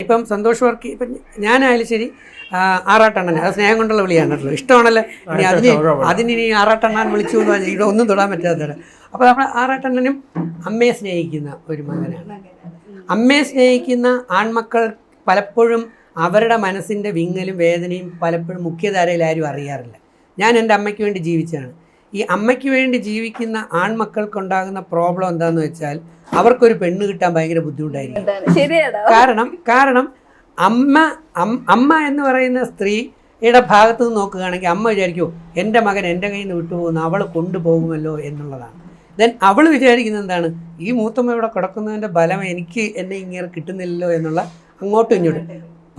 ഇപ്പം സന്തോഷ് വർക്ക് ഇപ്പം ഞാനായാലും ശരി ആറാട്ടെണ്ണൻ, അത് സ്നേഹം കൊണ്ടുള്ള വിളിയാണ് കേട്ടോ, ഇഷ്ടമാണല്ലോ. ഇനി അതിനി ആറാട്ടെണ്ണാൻ വിളിച്ചു എന്ന് പറഞ്ഞാൽ ഇവിടെ ഒന്നും തൊടാൻ പറ്റാത്തവരെ. അപ്പോൾ നമ്മൾ ആറാട്ടെണ്ണനും അമ്മയെ സ്നേഹിക്കുന്ന ഒരു മകനാണ്. അമ്മയെ സ്നേഹിക്കുന്ന ആൺമക്കൾ പലപ്പോഴും അവരുടെ മനസ്സിൻ്റെ വിങ്ങലും വേദനയും പലപ്പോഴും മുഖ്യധാരയിൽ ആരും അറിയാറില്ല. ഞാൻ എൻ്റെ അമ്മയ്ക്ക് വേണ്ടി ജീവിച്ചതാണ്. ഈ അമ്മയ്ക്ക് വേണ്ടി ജീവിക്കുന്ന ആൺമക്കൾക്കുണ്ടാകുന്ന പ്രോബ്ലം എന്താണെന്ന് വെച്ചാൽ അവർക്കൊരു പെണ്ണ് കിട്ടാൻ ഭയങ്കര ബുദ്ധിമുട്ടായിരിക്കും. കാരണം അമ്മ എന്ന് പറയുന്ന സ്ത്രീയുടെ ഭാഗത്ത് നിന്ന് നോക്കുകയാണെങ്കിൽ അമ്മ വിചാരിക്കുമോ എൻ്റെ മകൻ എൻ്റെ കയ്യിൽ നിന്ന് വിട്ടുപോകുന്നു, അവൾ കൊണ്ടുപോകുമല്ലോ എന്നുള്ളതാണ്. ദെൻ അവൾ വിചാരിക്കുന്നത് എന്താണ്, ഈ മൂത്തമ്മ ഇവിടെ കിടക്കുന്നതിൻ്റെ ബലം എന്നെ ഇങ്ങനെ കിട്ടുന്നില്ലല്ലോ എന്നുള്ള അങ്ങോട്ടും ഇങ്ങോട്ടും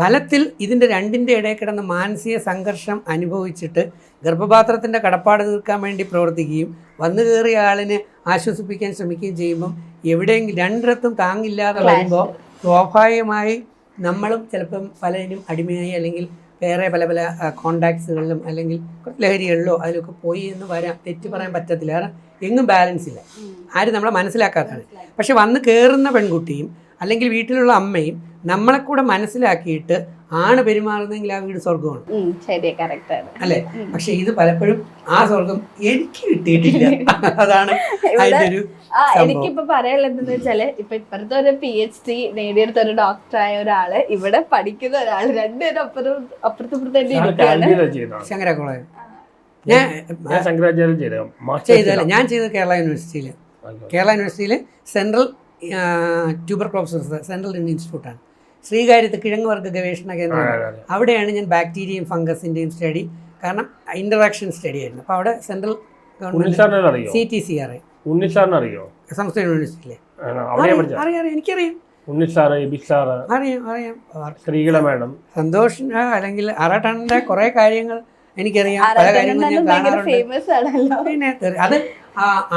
ഫലത്തിൽ ഇതിൻ്റെ രണ്ടിൻ്റെ ഇടയിൽ കിടന്ന് മാനസിക സംഘർഷം അനുഭവിച്ചിട്ട് ഗർഭപാത്രത്തിൻ്റെ കടപ്പാട് തീർക്കാൻ വേണ്ടി പ്രവർത്തിക്കുകയും വന്നു കയറിയ ആളിനെ ആശ്വസിപ്പിക്കാൻ ശ്രമിക്കുകയും ചെയ്യുമ്പം എവിടെയെങ്കിലും രണ്ടിടത്തും താങ്ങില്ലാതെ വരുമ്പോൾ സ്വാഭാവികമായി നമ്മളും ചിലപ്പം പലതിനും അടിമയായി അല്ലെങ്കിൽ വേറെ പല പല കോണ്ടാക്ട്സുകളിലും അല്ലെങ്കിൽ ലഹരികളിലോ അതിലൊക്കെ പോയി എന്ന് വരാം. തെറ്റ് പറയാൻ പറ്റത്തില്ല, കാരണം എങ്ങും ബാലൻസ് ഇല്ല, ആരും നമ്മളെ മനസ്സിലാക്കാത്തതാണ്. പക്ഷെ വന്ന് കയറുന്ന പെൺകുട്ടിയും അല്ലെങ്കിൽ വീട്ടിലുള്ള അമ്മയും നമ്മളെ കൂടെ മനസ്സിലാക്കിയിട്ട് ആണ് പെരുമാറുന്നെങ്കിൽ ആ വീട് സ്വർഗമാണ്, അല്ലേ? പക്ഷെ ഇത് പലപ്പോഴും ആ സ്വർഗം എനിക്ക് കിട്ടിയിട്ടില്ല. അതാണ് അതിന്റെ ഒരു എനിക്കിപ്പോ പറയാനുള്ളത് എന്താ വെച്ചാല്, ഇപ്പൊ ഇപ്പഴത്തെ ഒരു PhD നേടിയെടുത്ത ഒരു ഡോക്ടറായ ഒരാള് ഇവിടെ പഠിക്കുന്ന ഒരാള് രണ്ടുപേരും അപ്പുറത്തിപ്പുറത്തെ ശങ്കര കോളേജ് ഞാൻ ചെയ്തത് കേരള യൂണിവേഴ്സിറ്റിയിൽ സെൻട്രൽ ട്യൂബർക്ലോസിസ് സെൻട്രൽ ഇൻസ്റ്റിറ്റ്യൂട്ടാണ്, ശ്രീകാര്യത്ത് കിഴങ്ങ് വർഗ്ഗ ഗവേഷണ കേന്ദ്രമാണ്. അവിടെയാണ് ഞാൻ ബാക്ടീരിയയും ഫംഗസിൻ്റെയും സ്റ്റഡി, കാരണം ഇൻ്ററാക്ഷൻ സ്റ്റഡി ആയിരുന്നു. അപ്പോൾ അവിടെ സെൻട്രൽ ഗവൺമെൻറ് CTCRI സംസ്ഥാന യൂണിവേഴ്സിറ്റിയിലെ അറിയാം, എനിക്കറിയാം, അറിയാം. സന്തോഷ് അല്ലെങ്കിൽ ആറാട്ടണ്ണൻ്റെ കുറേ കാര്യങ്ങൾ എനിക്കറിയാം, പല കാര്യങ്ങളും ഞാൻ കാണാറുണ്ട്. പിന്നെ അത്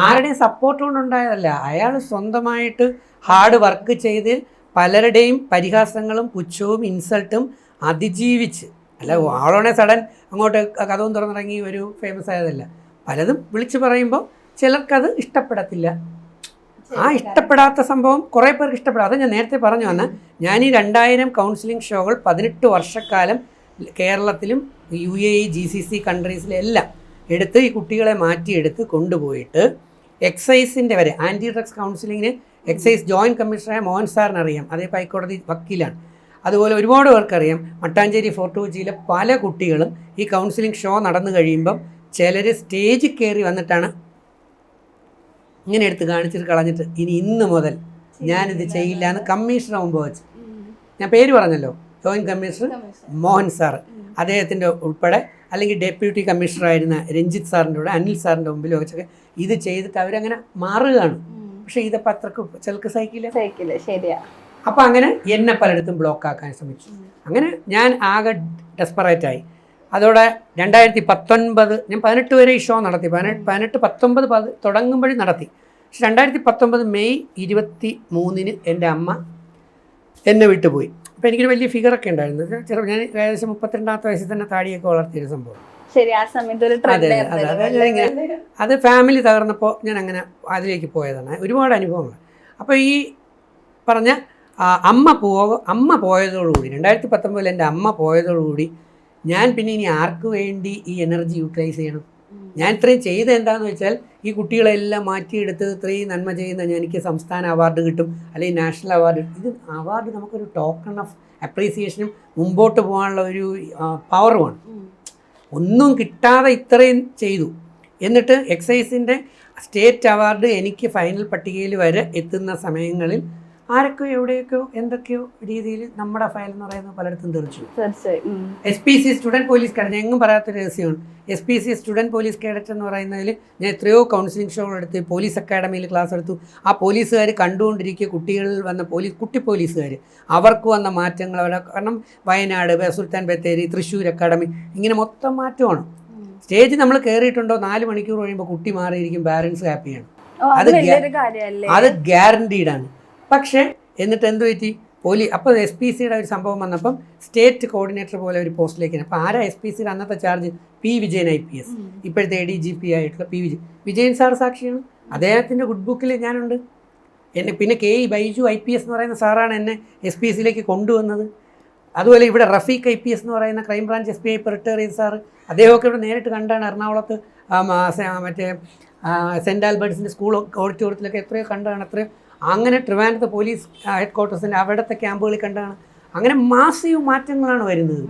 ആരുടെയും സപ്പോർട്ട് കൊണ്ടുണ്ടായതല്ല, അയാൾ സ്വന്തമായിട്ട് ഹാർഡ് വർക്ക് ചെയ്ത് പലരുടെയും പരിഹാസങ്ങളും പുച്ഛവും ഇൻസൾട്ടും അതിജീവിച്ച്, അല്ല ആളോണെ സഡൻ അങ്ങോട്ട് കഥവും തുറന്നിറങ്ങി ഒരു ഫേമസ് ആയതല്ല. പലതും വിളിച്ചു പറയുമ്പോൾ ചിലർക്കത് ഇഷ്ടപ്പെടത്തില്ല. ആ ഇഷ്ടപ്പെടാത്ത സംഭവം കുറേ പേർക്ക് ഇഷ്ടപ്പെടാം. അത് ഞാൻ നേരത്തെ പറഞ്ഞു വന്ന ഞാൻ ഈ 2000 കൗൺസിലിംഗ് ഷോകൾ 18 വർഷക്കാലം കേരളത്തിലും UAE GCC കൺട്രീസിലെല്ലാം എടുത്ത് ഈ കുട്ടികളെ മാറ്റിയെടുത്ത് കൊണ്ടുപോയിട്ട് എക്സൈസിൻ്റെ വരെ ആൻറ്റി ഡ്രഗ്സ് കൗൺസിലിങ്ങിന് എക്സൈസ് ജോയിൻറ്റ് കമ്മീഷണറായ മോഹൻ സാറിന് അറിയാം, അതേ ഹൈക്കോടതി വക്കീലാണ്. അതുപോലെ ഒരുപാട് പേർക്കറിയാം. മട്ടാഞ്ചേരി ഫോർട്ട് കൊച്ചിയിലെ പല കുട്ടികളും ഈ കൗൺസിലിംഗ് ഷോ നടന്നു കഴിയുമ്പം ചിലർ സ്റ്റേജിൽ കയറി വന്നിട്ടാണ് ഇങ്ങനെ എടുത്ത് കാണിച്ചിട്ട് കളഞ്ഞിട്ട് ഇന്ന് മുതൽ ഞാനിത് ചെയ്യില്ല എന്ന് കമ്മീഷണർ മുമ്പ് വെച്ച്, ഞാൻ പേര് പറഞ്ഞല്ലോ, ജോയിൻറ്റ് കമ്മീഷണർ മോഹൻ സാർ, അദ്ദേഹത്തിൻ്റെ ഉൾപ്പെടെ അല്ലെങ്കിൽ ഡെപ്യൂട്ടി കമ്മീഷണറായിരുന്ന രഞ്ജിത്ത് സാറിൻ്റെ കൂടെ അനിൽ സാറിൻ്റെ മുമ്പിൽ വെച്ചൊക്കെ ഇത് ചെയ്തിട്ട് അവരങ്ങനെ മാറുകയാണ്. പക്ഷേ ഇതപ്പോൾ അത്രക്ക് ചിലർക്ക് സഹിക്കില്ല. ശരിയാ. അപ്പോൾ അങ്ങനെ എന്നെ പലയിടത്തും ബ്ലോക്ക് ആക്കാൻ ശ്രമിച്ചു. അങ്ങനെ ഞാൻ ആകെ ഡെസ്പറേറ്റായി. അതോടെ 2019 ഞാൻ 18 വരെ ഈ ഷോ നടത്തി, 18, 19 തുടങ്ങുമ്പോഴും നടത്തി. പക്ഷെ 2019 മെയ് 23 എൻ്റെ അമ്മ എന്നെ വിട്ടുപോയി. അപ്പോൾ എനിക്കൊരു വലിയ ഫിഗറൊക്കെ ഉണ്ടായിരുന്നു. ഞാൻ ഏകദേശം 32ാമത്തെ വയസ്സിൽ തന്നെ താടിയൊക്കെ വളർത്തിയൊരു സംഭവം. അത് ഫാമിലി തകർന്നപ്പോൾ ഞാൻ അങ്ങനെ അതിലേക്ക് പോയതാണ്. ഒരുപാട് അനുഭവങ്ങൾ. അപ്പോൾ ഈ പറഞ്ഞ അമ്മ പോയതോടുകൂടി 2019 എൻ്റെ അമ്മ പോയതോടുകൂടി ഞാൻ പിന്നെ ഇനി ആർക്ക് വേണ്ടി ഈ എനർജി യൂട്ടിലൈസ് ചെയ്യണം? ഞാൻ ഇത്രയും ചെയ്ത് എന്താണെന്ന് വെച്ചാൽ ഈ കുട്ടികളെല്ലാം മാറ്റിയെടുത്ത് ഇത്രയും നന്മ ചെയ്യുന്ന എനിക്ക് സംസ്ഥാന അവാർഡ് കിട്ടും, അല്ലെങ്കിൽ നാഷണൽ അവാർഡ്. ഇത് അവാർഡ് നമുക്കൊരു ടോക്കൺ ഓഫ് അപ്രീസിയേഷനും മുമ്പോട്ട് പോകാനുള്ള ഒരു പവറുമാണ്. ഒന്നും കിട്ടാതെ ഇത്രയും ചെയ്തു. എന്നിട്ട് എക്സൈസിൻ്റെ സ്റ്റേറ്റ് അവാർഡ് എനിക്ക് ഫൈനൽ പട്ടികയിൽ വരെ എത്തുന്ന സമയങ്ങളിൽ ആരൊക്കെയോ എവിടെയൊക്കെയോ എന്തൊക്കെയോ രീതിയിൽ നമ്മുടെ ഫയൽ എന്ന് പറയുന്നത് പലയിടത്തും തെറിച്ചു. SPC സ്റ്റുഡൻറ്റ് പോലീസ് കേഡറ്റ്, എങ്ങും പറയാത്ത രഹസ്യമാണ്. SPC സ്റ്റുഡൻറ്റ് പോലീസ് കേഡറ്റ് എന്ന് പറയുന്നതിൽ ഞാൻ എത്രയോ കൗൺസിലിംഗ് ഷോകൾ എടുത്ത് പോലീസ് അക്കാഡമിയിൽ ക്ലാസ് എടുത്തു. ആ പോലീസുകാർ കണ്ടുകൊണ്ടിരിക്കുക കുട്ടികളിൽ വന്ന കുട്ടി പോലീസുകാർ അവർക്ക് വന്ന മാറ്റങ്ങൾ, കാരണം വയനാട്, സുൽത്താൻ ബത്തേരി, തൃശ്ശൂർ അക്കാഡമി, ഇങ്ങനെ മൊത്തം മാറ്റമാണ്. സ്റ്റേജ് നമ്മൾ കയറിയിട്ടുണ്ടോ 4 മണിക്കൂർ കഴിയുമ്പോൾ കുട്ടി മാറിയിരിക്കും, പാരൻസ് ഹാപ്പിയാണ്. അത് ഗ്യാരണ്ടീഡാണ്. പക്ഷേ എന്നിട്ട് എന്ത് പറ്റി? അപ്പോൾ SPCയുടെ ഒരു സംഭവം വന്നപ്പം സ്റ്റേറ്റ് കോർഡിനേറ്റർ പോലെ ഒരു പോസ്റ്റിലേക്ക്. അപ്പോൾ ആരാ SPCയുടെ അന്നത്തെ ചാർജ്? P. Vijayan IPS, ഇപ്പോഴത്തെ ADGP ആയിട്ടുള്ള P. വിജയൻ സാർ സാക്ഷിയാണ്. അദ്ദേഹത്തിൻ്റെ ഗുഡ് ബുക്കിൽ ഞാനുണ്ട്. പിന്നെ KE ബൈജു IPS എന്ന് പറയുന്ന സാറാണ് എന്നെ SPCയിലേക്ക് കൊണ്ടുവന്നത്. അതുപോലെ ഇവിടെ റഫീഖ് IPS എന്ന് പറയുന്ന ക്രൈംബ്രാഞ്ച് SP ഇപ്പോൾ റിട്ടയർ ചെയ്ത സാറ് അദ്ദേഹമൊക്കെ ഇവിടെ നേരിട്ട് കണ്ടാണ്. എറണാകുളത്ത് മറ്റേ സെൻറ്റ് ആൽബർട്ട്സിൻ്റെ സ്കൂൾ ഓഡിറ്റോറിയത്തിലൊക്കെ എത്രയോ കണ്ടാണ്. എത്രയോ അങ്ങനെ ട്രിവാൻഡ്രത്ത് പോലീസ് ഹെഡ്ക്വാർട്ടേഴ്സിൻ്റെ അവിടുത്തെ ക്യാമ്പുകളിൽ കണ്ടാണ്. അങ്ങനെ മാസീവ് മാറ്റങ്ങളാണ് വരുന്നത്.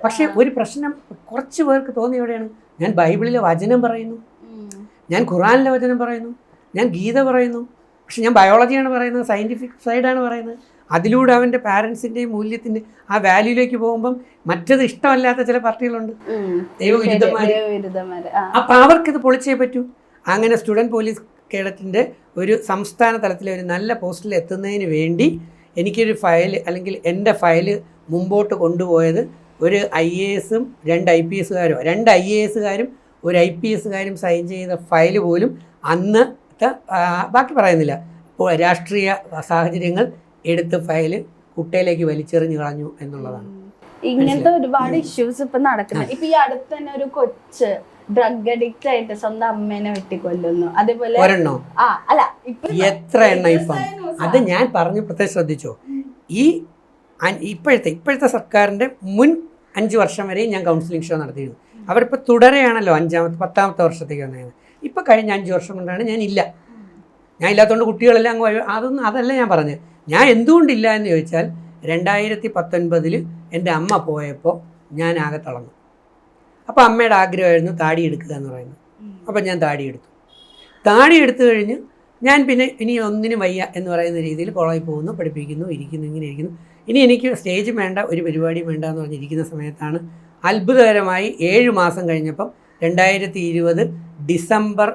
പക്ഷേ ഒരു പ്രശ്നം കുറച്ച് പേർക്ക് തോന്നിയ എവിടെയാണ്, ഞാൻ ബൈബിളിലെ വചനം പറയുന്നു, ഞാൻ ഖുറാനിലെ വചനം പറയുന്നു, ഞാൻ ഗീത പറയുന്നു, പക്ഷെ ഞാൻ ബയോളജിയാണ് പറയുന്നത്, സയൻറ്റിഫിക് സൈഡാണ് പറയുന്നത്. അതിലൂടെ അവൻ്റെ പാരൻസിൻ്റെയും മൂല്യത്തിൻ്റെ ആ വാല്യൂയിലേക്ക് പോകുമ്പം മറ്റത് ഇഷ്ടമല്ലാത്ത ചില പാർട്ടികളുണ്ട്, ദൈവവിരുദ്ധന്മാർ. അപ്പം അവർക്കിത് പൊളിച്ചേ പറ്റൂ. അങ്ങനെ സ്റ്റുഡൻറ്റ് പോലീസ് കേഡറ്റിൻ്റെ ഒരു സംസ്ഥാന തലത്തിലെ ഒരു നല്ല പോസ്റ്റിൽ എത്തുന്നതിന് വേണ്ടി എനിക്കൊരു ഫയൽ അല്ലെങ്കിൽ എൻ്റെ ഫയൽ മുമ്പോട്ട് കൊണ്ടുപോയത് ഒരു IASഉം 2 IPSകാരും 2 IASകാരും ഒരു IPSകാരും സൈൻ ചെയ്ത ഫയൽ പോലും അന്നത്തെ ബാക്കി പറയുന്നില്ല, ഇപ്പോൾ രാഷ്ട്രീയ സാഹചര്യങ്ങൾ എടുത്ത് ഫയൽ കുട്ടയിലേക്ക് വലിച്ചെറിഞ്ഞു കളഞ്ഞു എന്നുള്ളതാണ്. ഇങ്ങനത്തെ ഒരുപാട് ഇഷ്യൂസ് ഇപ്പൊ നടക്കുന്നത്. ഇപ്പൊ ഈ അടുത്ത് തന്നെ ഒരു കൊച്ച് ഡ്രഗ് അഡിക്റ്റ് ആയിട്ട് സ്വന്തം അമ്മേനെ വെട്ടിക്കൊല്ലുന്നു. അതേപോലെ ഒരെണ്ണോ അല്ല എത്ര എണ്ണ ഇപ്പം അത് ഞാൻ പറഞ്ഞു പ്രത്യേകം ശ്രദ്ധിച്ചോ. ഈ ഇപ്പോഴത്തെ സർക്കാരിൻ്റെ മുൻ 5 വർഷം വരെയും ഞാൻ കൗൺസിലിംഗ് ഷോ നടത്തിയിരുന്നു. അവരിപ്പോൾ തുടരെയാണല്ലോ 10ാമത്തെ വർഷത്തേക്ക് വന്നത്. ഇപ്പോൾ കഴിഞ്ഞ 5 വർഷം കൊണ്ടാണ് ഞാൻ ഇല്ലാത്തതുകൊണ്ട് കുട്ടികളെല്ലാം അങ്ങ് അതല്ല ഞാൻ പറഞ്ഞത്. ഞാൻ എന്തുകൊണ്ടില്ല എന്ന് ചോദിച്ചാൽ 2019 എൻ്റെ അമ്മ പോയപ്പോൾ ഞാൻ ആകെ തളർന്നു. അപ്പോൾ അമ്മയുടെ ആഗ്രഹമായിരുന്നു താടി എടുക്കുക എന്ന് പറയുന്നത്. അപ്പം ഞാൻ താടി എടുത്തു കഴിഞ്ഞ് ഞാൻ പിന്നെ ഇനി ഒന്നിനും വയ്യ എന്ന് പറയുന്ന രീതിയിൽ കോളേജിൽ പോകുന്നു, പഠിപ്പിക്കുന്നു, ഇങ്ങനെ ഇരിക്കുന്നു. ഇനി എനിക്ക് സ്റ്റേജ് വേണ്ട, ഒരു പരിപാടിയും വേണ്ട എന്ന് പറഞ്ഞിരിക്കുന്ന സമയത്താണ് അത്ഭുതകരമായി 7 മാസം കഴിഞ്ഞപ്പം 2020 ഡിസംബർ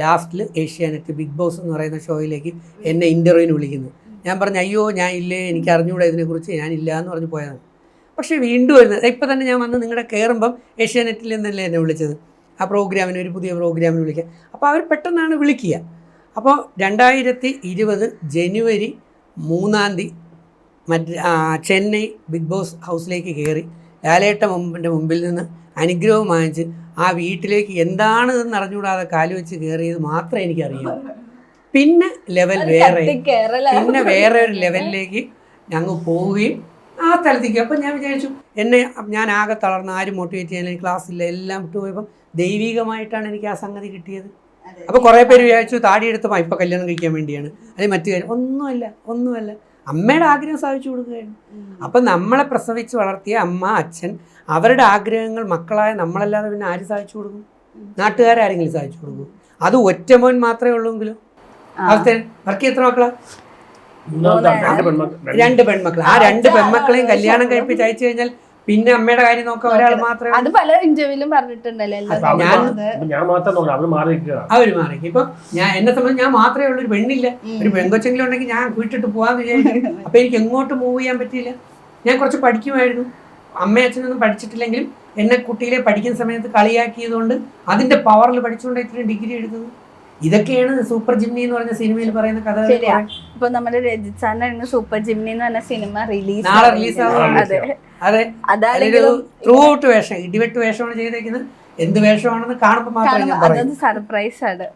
ലാസ്റ്റിൽ ഏഷ്യാനെറ്റ് ബിഗ് ബോസ് എന്ന് പറയുന്ന ഷോയിലേക്ക് എന്നെ ഇൻ്റർവ്യൂവിന് വിളിക്കുന്നു. ഞാൻ പറഞ്ഞു അയ്യോ ഞാൻ ഇല്ലേ, എനിക്ക് അറിഞ്ഞുകൂടാ ഇതിനെക്കുറിച്ച്, ഞാനില്ല എന്ന് പറഞ്ഞ് പോയതാണ്. പക്ഷേ വീണ്ടും വരുന്നത് ഇപ്പം തന്നെ ഞാൻ വന്ന് നിങ്ങളുടെ കയറുമ്പം ഏഷ്യാനെറ്റിൽ നിന്നല്ലേ എന്നെ വിളിച്ചത്, ആ പ്രോഗ്രാമിന്, ഒരു പുതിയ പ്രോഗ്രാമിന് വിളിക്കുക. അപ്പോൾ അവർ പെട്ടെന്നാണ് വിളിക്കുക. അപ്പോൾ 2020 ജനുവരി 3 ചെന്നൈ ബിഗ് ബോസ് ഹൗസിലേക്ക് കയറി ലാലേട്ടൻ്റെ മുമ്പിൽ നിന്ന് അനുഗ്രഹം വാങ്ങിച്ച് ആ വീട്ടിലേക്ക് എന്താണിതെന്ന് അറിഞ്ഞുകൂടാതെ കാല് വെച്ച് കയറിയത് മാത്രമേ എനിക്കറിയൂ. പിന്നെ ലെവൽ പിന്നെ വേറെ ഒരു ലെവലിലേക്ക് ഞങ്ങൾ പോവുകയും ആ സ്ഥലത്തേക്ക്. അപ്പം ഞാൻ വിചാരിച്ചു ഞാൻ ആകെ തളർന്ന്, ആരും മോട്ടിവേറ്റ് ചെയ്യാൻ ക്ലാസ്സില്ല, എല്ലാം വിട്ടുപോയപ്പം ദൈവികമായിട്ടാണ് എനിക്ക് ആ സംഗതി കിട്ടിയത്. അപ്പോൾ കുറേ പേര് വിചാരിച്ചു താടി എടുത്തപ്പോൾ ഇപ്പോൾ കല്യാണം കഴിക്കാൻ വേണ്ടിയാണ്, അല്ലെങ്കിൽ മറ്റു കാര്യം. ഒന്നുമല്ല, അമ്മയുടെ ആഗ്രഹം സാധിച്ചു കൊടുക്കുകയാണ്. അപ്പം നമ്മളെ പ്രസവിച്ച് വളർത്തിയ അമ്മ, അച്ഛൻ, അവരുടെ ആഗ്രഹങ്ങൾ മക്കളായ നമ്മളല്ലാതെ പിന്നെ ആര് സാധിച്ചു കൊടുക്കും? നാട്ടുകാരെങ്കിലും സാധിച്ചു കൊടുക്കും. അത് ഒറ്റ മോൻ മാത്രമേ ഉള്ളൂവെങ്കിലും അവസ്ഥ. വർക്ക് എത്ര മക്കളാ? 2 പെൺമക്കൾ. ആ 2 പെൺമക്കളെയും കല്യാണം കഴിപ്പിച്ച് അയച്ചു കഴിഞ്ഞാൽ പിന്നെ അമ്മയുടെ കാര്യം നോക്കാൻ ഒരാൾ മാത്രമേ. അത് പല ഇന്റർവ്യൂവിലും പറഞ്ഞിട്ടുണ്ടല്ലോ. അവര് മാറി. ഇപ്പൊ എന്നെ സംബന്ധിച്ച് ഞാൻ മാത്രമേ ഉള്ളൂ, ഒരു പെണ്ണില്ല. ഒരു പെൺകൊച്ചെങ്കിലും ഉണ്ടെങ്കിൽ ഞാൻ വീട്ടിട്ട് പോവാന്ന് വിചാരിക്കും. അപ്പൊ എനിക്ക് എങ്ങോട്ട് മൂവ് ചെയ്യാൻ പറ്റിയില്ല. ഞാൻ കുറച്ച് പഠിക്കുമായിരുന്നു. അമ്മയും അച്ഛനൊന്നും പഠിച്ചിട്ടില്ലെങ്കിലും എന്നെ കുട്ടിയിലെ പഠിക്കുന്ന സമയത്ത് കളിയാക്കിയതുകൊണ്ട് അതിന്റെ പവറിൽ പഠിച്ചുകൊണ്ട് ഇത്രയും ഡിഗ്രി എടുത്തത്. ഇതൊക്കെയാണ് സൂപ്പർ ജിംനി എന്ന് പറഞ്ഞ സിനിമയിൽ പറയുന്ന കഥ. ഇപ്പൊ നമ്മുടെ രജിത് സാറിന്റെ സൂപ്പർ ജിംനി എന്ന് പറഞ്ഞ സിനിമ നാളെ റിലീസ് ആവുകയാണ്. അതെ, ത്രൂ ഔട്ട് വേഷം, ഇടിവെട്ട് വേഷമാണ് ചെയ്തേക്കുന്നത്. എന്ത് വേഷമാണെന്ന് കാണുമ്പോൾ മാത്രമേ ഞാൻ പറയൂ. സർപ്രൈസ് ആണ്.